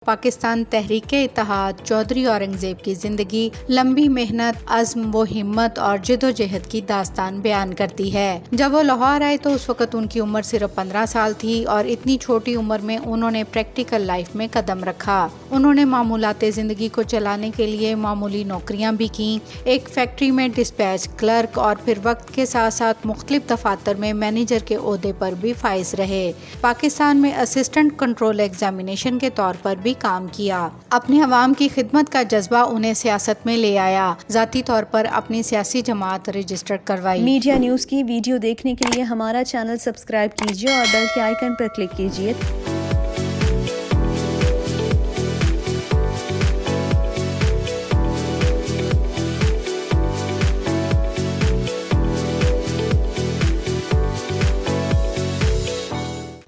پاکستان تحریک اتحاد چودھری اورنگزیب کی زندگی لمبی محنت، عزم و ہمت اور جدوجہد کی داستان بیان کرتی ہے۔ جب وہ لاہور آئے تو اس وقت ان کی عمر صرف 15 سال تھی اور اتنی چھوٹی عمر میں انہوں نے پریکٹیکل لائف میں قدم رکھا۔ انہوں نے معمولات زندگی کو چلانے کے لیے معمولی نوکریاں بھی کیں، ایک فیکٹری میں ڈسپیچ کلرک اور پھر وقت کے ساتھ ساتھ مختلف دفاتر میں مینیجر کے عہدے پر بھی فائز رہے۔ پاکستان میں اسسٹنٹ کنٹرول ایگزامینیشن کے طور پر بھی کام کیا۔ اپنے عوام کی خدمت کا جذبہ انہیں سیاست میں لے آیا۔ ذاتی طور پر اپنی سیاسی جماعت رجسٹر کروائی۔ میڈیا نیوز کی ویڈیو دیکھنے کے لیے ہمارا چینل سبسکرائب کیجیے اور بیل کے آئیکن پر کلک کیجیے۔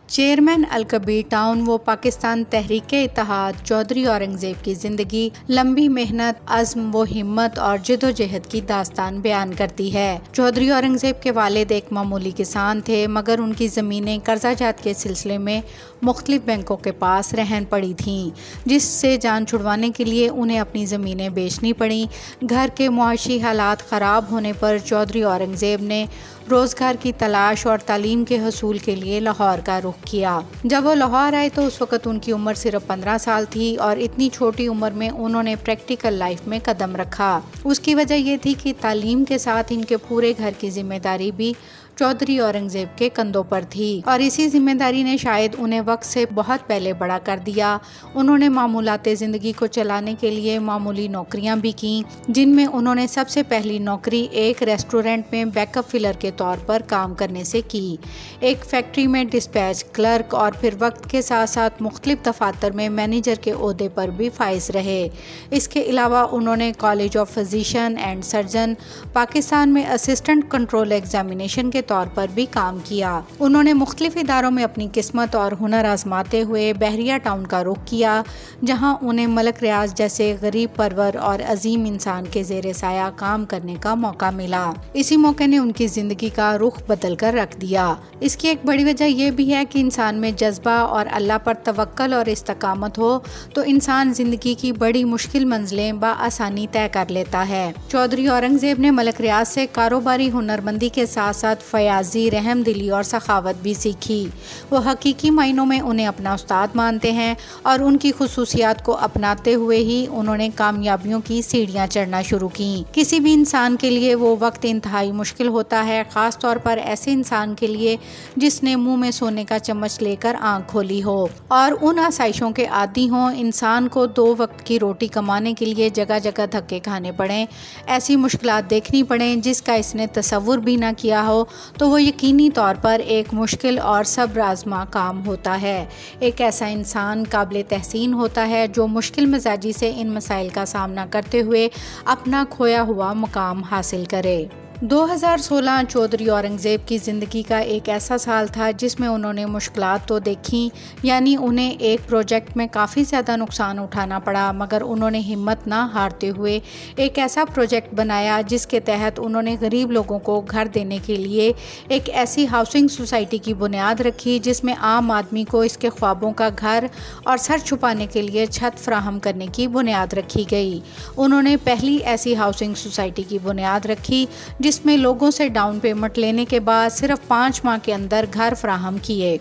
چیئرمین الکبیر ٹاؤن وہ پاکستان تحریک اتحاد چودھری اورنگزیب کی زندگی لمبی محنت، عزم و ہمت اور جدوجہد کی داستان بیان کرتی ہے۔ چودھری اورنگزیب کے والد ایک معمولی کسان تھے، مگر ان کی زمینیں قرضہ جات کے سلسلے میں مختلف بینکوں کے پاس رہن پڑی تھیں، جس سے جان چھڑوانے کے لیے انہیں اپنی زمینیں بیچنی پڑیں۔ گھر کے معاشی حالات خراب ہونے پر چودھری اورنگزیب نے روزگار کی تلاش اور تعلیم کے حصول کے لیے لاہور کا رخ کیا۔ جب وہ لاہور آئے تو اس وقت ان کی عمر صرف 15 سال تھی اور اتنی چھوٹی عمر میں انہوں نے پریکٹیکل لائف میں قدم رکھا۔ اس کی وجہ یہ تھی کہ تعلیم کے ساتھ ان کے پورے گھر کی ذمہ داری بھی چودھری اورنگزیب کے کندھوں پر تھی، اور اسی ذمہ داری نے شاید انہیں وقت سے بہت پہلے بڑا کر دیا۔ انہوں نے معمولات زندگی کو چلانے کے لیے معمولی نوکریاں بھی کیں، جن میں انہوں نے سب سے پہلی نوکری ایک ریسٹورنٹ میں بیک اپ فلر کے طور پر کام کرنے سے کی، ایک فیکٹری میں ڈسپیچ کلرک اور پھر وقت کے ساتھ ساتھ مختلف دفاتر میں مینیجر کے عہدے پر بھی فائز رہے۔ اس کے علاوہ انہوں نے college of physician and surgeon Pakistan میں اسسٹنٹ کنٹرول ایگزامینیشن کے طور پر بھی کام کیا۔ انہوں نے مختلف اداروں میں اپنی قسمت اور ہنر آزماتے ہوئے بحریہ ٹاؤن کا رخ کیا، جہاں انہیں ملک ریاض جیسے غریب پرور اور عظیم انسان کے زیر سایہ کام کرنے کا موقع ملا۔ اسی موقع نے ان کی زندگی کا رخ بدل کر رکھ دیا۔ اس کی ایک بڑی وجہ یہ بھی ہے کہ انسان میں جذبہ اور اللہ پر توکل اور استقامت ہو تو انسان زندگی کی بڑی مشکل منزلیں بآسانی طے کر لیتا ہے۔ چودھری اورنگزیب نے ملک ریاض سے کاروباری ہنرمندی کے ساتھ ساتھ فیاضی، رحم دلی اور سخاوت بھی سیکھی۔ وہ حقیقی معنوں میں انہیں اپنا استاد مانتے ہیں اور ان کی خصوصیات کو اپناتے ہوئے ہی انہوں نے کامیابیوں کی سیڑھیاں چڑھنا شروع کیں۔ کسی بھی انسان کے لیے وہ وقت انتہائی مشکل ہوتا ہے، خاص طور پر ایسے انسان کے لیے جس نے منہ میں سونے کا چمچ لے کر آنکھ کھولی ہو اور ان آسائشوں کے عادی ہوں۔ انسان کو 2 وقت کی روٹی کمانے کے لیے جگہ جگہ دھکے کھانے پڑیں، ایسی مشکلات دیکھنی پڑیں جس کا اس نے تصور بھی نہ کیا ہو، تو وہ یقینی طور پر ایک مشکل اور صبر آزما کام ہوتا ہے۔ ایک ایسا انسان قابل تحسین ہوتا ہے جو مشکل مزاجی سے ان مسائل کا سامنا کرتے ہوئے اپنا کھویا ہوا مقام حاصل کرے۔ 2016 چودھری اورنگزیب کی زندگی کا ایک ایسا سال تھا جس میں انہوں نے مشکلات تو دیکھیں، یعنی انہیں ایک پروجیکٹ میں کافی زیادہ نقصان اٹھانا پڑا، مگر انہوں نے ہمت نہ ہارتے ہوئے ایک ایسا پروجیکٹ بنایا جس کے تحت انہوں نے غریب لوگوں کو گھر دینے کے لیے ایک ایسی ہاؤسنگ سوسائٹی کی بنیاد رکھی جس میں عام آدمی کو اس کے خوابوں کا گھر اور سر چھپانے کے لیے چھت فراہم کرنے کی بنیاد رکھی گئی۔ انہوں نے پہلی ایسی ہاؤسنگ سوسائٹی کی بنیاد رکھی جس میں لوگوں سے ڈاؤن پیمنٹ لینے کے بعد صرف 5 ماہ کے اندر گھر فراہم کیے۔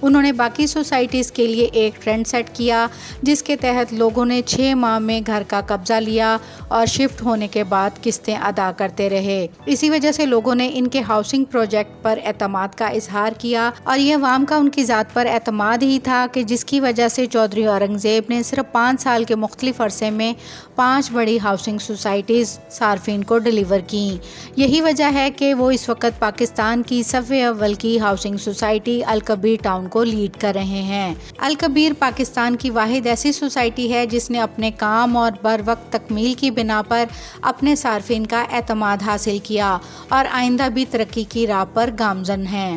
انہوں نے باقی سوسائٹیز کے لیے ایک ٹرینڈ سیٹ کیا جس کے تحت لوگوں نے 6 ماہ میں گھر کا قبضہ لیا اور شفٹ ہونے کے بعد قسطیں ادا کرتے رہے۔ اسی وجہ سے لوگوں نے ان کے ہاؤسنگ پروجیکٹ پر اعتماد کا اظہار کیا، اور یہ عوام کا ان کی ذات پر اعتماد ہی تھا کہ جس کی وجہ سے چودھری اورنگزیب نے صرف 5 سال کے مختلف عرصے میں 5 بڑی ہاؤسنگ سوسائٹیز صارفین کو ڈیلیور کیں۔ یہی وجہ ہے کہ وہ اس وقت پاکستان کی صف اول کی ہاؤسنگ سوسائٹی الکبیر ٹاؤن کو لیڈ کر رہے ہیں۔ الکبیر پاکستان کی واحد ایسی سوسائٹی ہے جس نے اپنے کام اور بر وقت تکمیل کی بنا پر اپنے صارفین کا اعتماد حاصل کیا اور آئندہ بھی ترقی کی راہ پر گامزن ہیں۔